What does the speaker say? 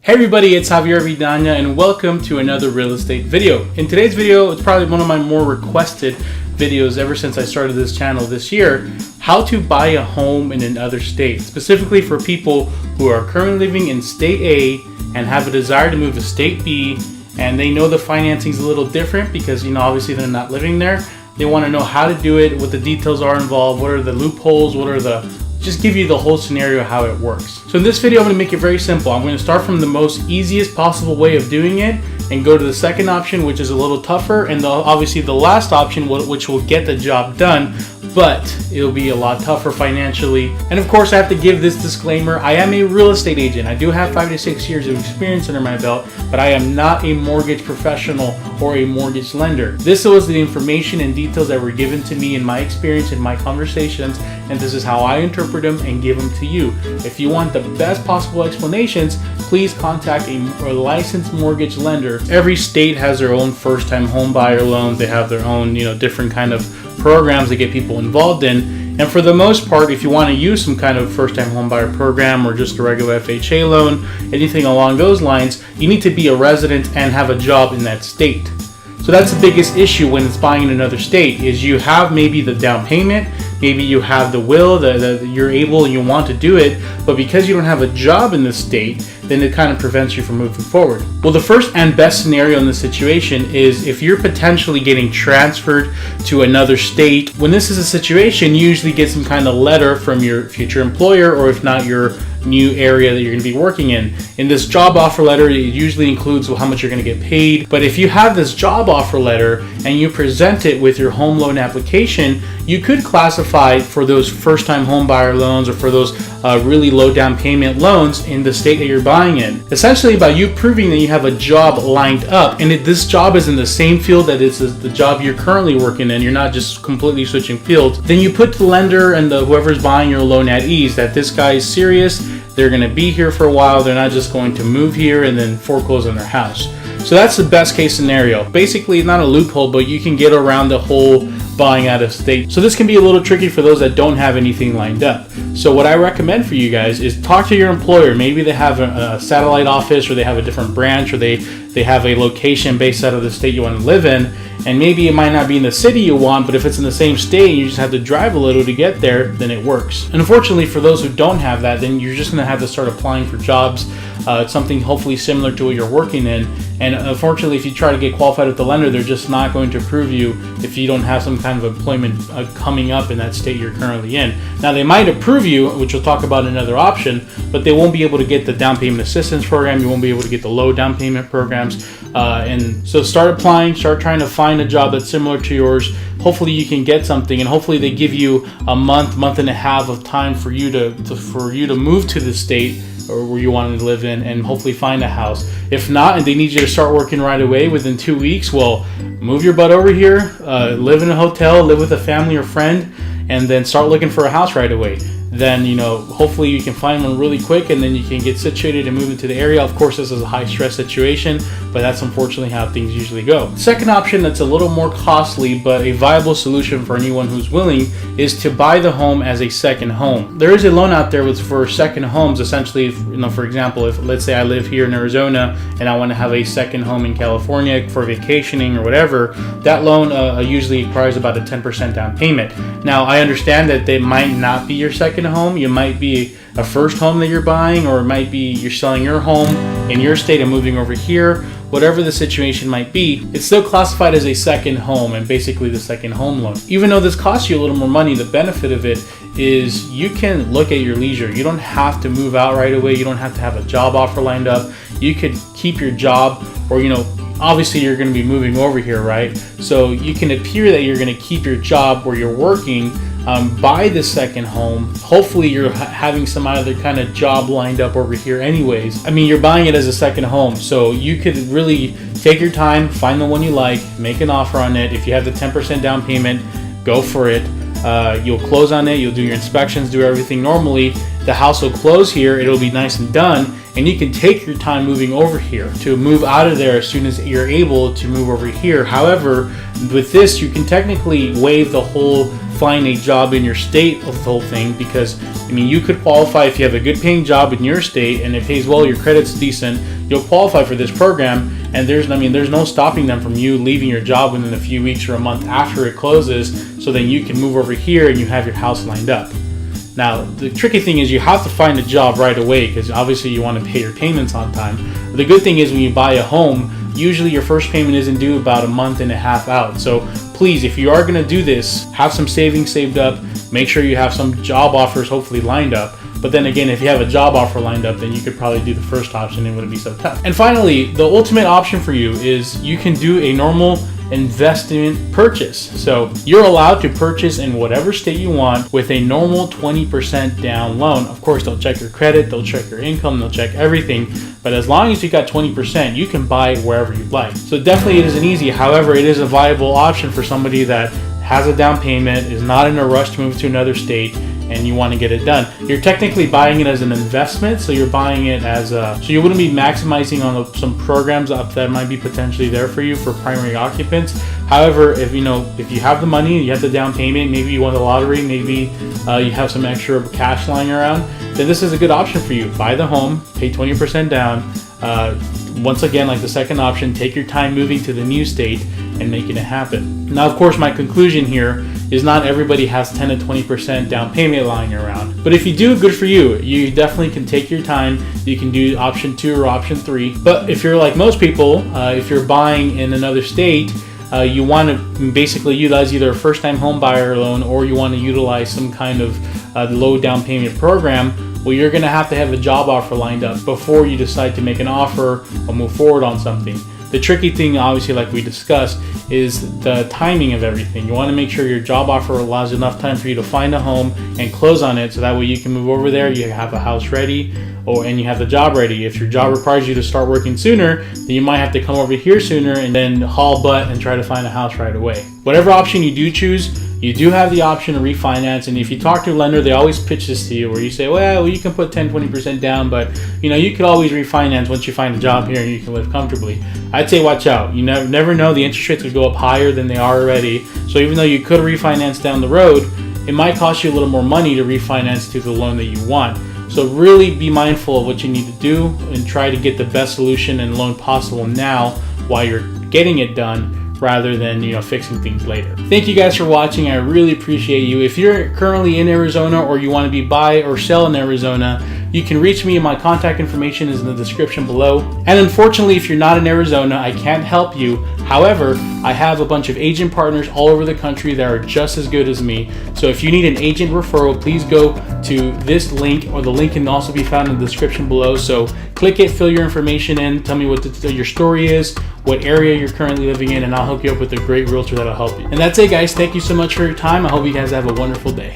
Hey everybody, it's Javy Vidana and welcome to another real estate video. In today's video, it's probably one of my more requested videos ever since I started this channel this year, how to buy a home in another state, specifically for people who are currently living in state A and have a desire to move to state B, and they know the financing is a little different because, obviously they're not living there. They want to know how to do it, what the details are involved, what are the loopholes, just give you the whole scenario how it works. So in this video, I'm going to make it very simple. I'm going to start from the most easiest possible way of doing it and go to the second option, which is a little tougher, and obviously the last option, which will get the job done, but it'll be a lot tougher financially. And of course, I have to give this disclaimer. I am a real estate agent. I do have 5 to 6 years of experience under my belt, but I am not a mortgage professional or a mortgage lender. This was the information and details that were given to me in my experience, in my conversations, and this is how I interpret them and give them to you. If you want the best possible explanations, please contact a licensed mortgage lender. Every state has their own first-time home buyer loans. They have their own, different kind of programs that get people involved in. And for the most part, if you want to use some kind of first-time homebuyer program or just a regular FHA loan, anything along those lines, you need to be a resident and have a job in that state. So that's the biggest issue when it's buying in another state, is you have maybe the down payment, maybe you have the will, that you're able and you want to do it, but because you don't have a job in the state, then it kind of prevents you from moving forward. Well, the first and best scenario in this situation is if you're potentially getting transferred to another state. When this is a situation, you usually get some kind of letter from your future employer, or if not, your new area that you're going to be working in. In this job offer letter, it usually includes how much you're going to get paid. But if you have this job offer letter and you present it with your home loan application, you could classify for those first-time home buyer loans or for those really low down payment loans in the state that you're buying in. Essentially, by you proving that you have a job lined up, and this job is in the same field that it's the job you're currently working in, you're not just completely switching fields, then you put the lender and whoever's buying your loan at ease that this guy is serious. They're going to be here for a while. They're not just going to move here and then foreclose on their house. So that's the best case scenario. Basically, not a loophole, but you can get around the whole buying out of state. So this can be a little tricky for those that don't have anything lined up. So what I recommend for you guys is talk to your employer. Maybe they have a satellite office, or they have a different branch, or they have a location based out of the state you want to live in. And maybe it might not be in the city you want, but if it's in the same state and you just have to drive a little to get there, then it works. And unfortunately, for those who don't have that, then you're just going to have to start applying for jobs, something hopefully similar to what you're working in. And unfortunately, if you try to get qualified with the lender, they're just not going to approve you if you don't have some kind of employment coming up in that state you're currently in. Now, they might approve you, which we'll talk about in another option, but they won't be able to get the down payment assistance program. You won't be able to get the low down payment programs. And so start applying, start trying to find a job that's similar to yours. Hopefully you can get something, and hopefully they give you a month and a half of time for you to move to the state or where you want to live in, and hopefully find a house. If not, and they need you to start working right away within 2 weeks, well, move your butt over here, live in a hotel, live with a family or friend, and then start looking for a house right away. Then, hopefully you can find one really quick, and then you can get situated and move into the area. Of course, this is a high stress situation, but that's unfortunately how things usually go. Second option that's a little more costly, but a viable solution for anyone who's willing, is to buy the home as a second home. There is a loan out there for second homes. Essentially, for example, if let's say I live here in Arizona and I want to have a second home in California for vacationing or whatever, that loan usually requires about a 10% down payment. Now, I understand that they might not be your second home. You might be a first home that you're buying, or it might be you're selling your home in your state and moving over here. Whatever the situation might be, it's still classified as a second home and basically the second home loan. Even though this costs you a little more money, the benefit of it is you can look at your leisure. You don't have to move out right away. You don't have to have a job offer lined up. You could keep your job, or obviously you're going to be moving over here, right? So you can appear that you're going to keep your job where you're working, buy the second home. Hopefully you're having some other kind of job lined up over here anyways. I mean, you're buying it as a second home, so you could really take your time, find the one you like, make an offer on it. If you have the 10% down payment, go for it. You'll close on it, you'll do your inspections, do everything normally. The house will close here, it'll be nice and done, and you can take your time moving over here to move out of there as soon as you're able to move over here. However, with this, you can technically waive the whole find a job in your state of the whole thing, because I mean, you could qualify if you have a good paying job in your state and it pays well, your credit's decent, you'll qualify for this program, and there's no stopping them from you leaving your job within a few weeks or a month after it closes, so then you can move over here and you have your house lined up. Now, the tricky thing is you have to find a job right away, because obviously you want to pay your payments on time. But the good thing is when you buy a home, usually your first payment isn't due about a month and a half out. So please, if you are going to do this, have some savings saved up. Make sure you have some job offers hopefully lined up. But then again, if you have a job offer lined up, then you could probably do the first option. It wouldn't be so tough. And finally, the ultimate option for you is you can do a normal investment purchase. So you're allowed to purchase in whatever state you want with a normal 20% down loan. Of course, they'll check your credit, they'll check your income, they'll check everything. But as long as you got 20%, you can buy wherever you'd like. So definitely it isn't easy. However, it is a viable option for somebody that has a down payment, is not in a rush to move to another state, and you want to get it done. You're technically buying it as an investment, so you're buying it as so you wouldn't be maximizing on some programs up that might be potentially there for you for primary occupants. However, if you have the money, you have the down payment, maybe you won the lottery, maybe you have some extra cash lying around, then this is a good option for you. Buy the home, pay 20% down. Once again, like the second option, take your time moving to the new state and making it happen. Now, of course, my conclusion here is not everybody has 10 to 20% down payment lying around. But if you do, good for you. You definitely can take your time. You can do option 2 or option 3. But if you're like most people, if you're buying in another state, you want to basically utilize either a first-time home buyer loan, or you want to utilize some kind of low down payment program. Well, you're going to have a job offer lined up before you decide to make an offer or move forward on something. The tricky thing, obviously, like we discussed, is the timing of everything. You want to make sure your job offer allows enough time for you to find a home and close on it, so that way you can move over there, you have a house ready, and you have the job ready. If your job requires you to start working sooner, then you might have to come over here sooner and then haul butt and try to find a house right away. Whatever option you do choose, you do have the option to refinance, and if you talk to a lender, they always pitch this to you where you say, well, you can put 10-20% down, but you could always refinance once you find a job here and you can live comfortably. I'd say watch out. You never know, the interest rates could go up higher than they are already. So even though you could refinance down the road, it might cost you a little more money to refinance to the loan that you want. So really be mindful of what you need to do and try to get the best solution and loan possible now while you're getting it done, rather than fixing things later. Thank you guys for watching. I really appreciate you. If you're currently in Arizona or you want to be buy or sell in Arizona, you can reach me, and my contact information is in the description below. And unfortunately, if you're not in Arizona, I can't help you. However, I have a bunch of agent partners all over the country that are just as good as me. So if you need an agent referral, please go to this link, or the link can also be found in the description below. So click it, fill your information in, tell me what your story is, what area you're currently living in, and I'll hook you up with a great realtor that'll help you. And that's it, guys. Thank you so much for your time. I hope you guys have a wonderful day.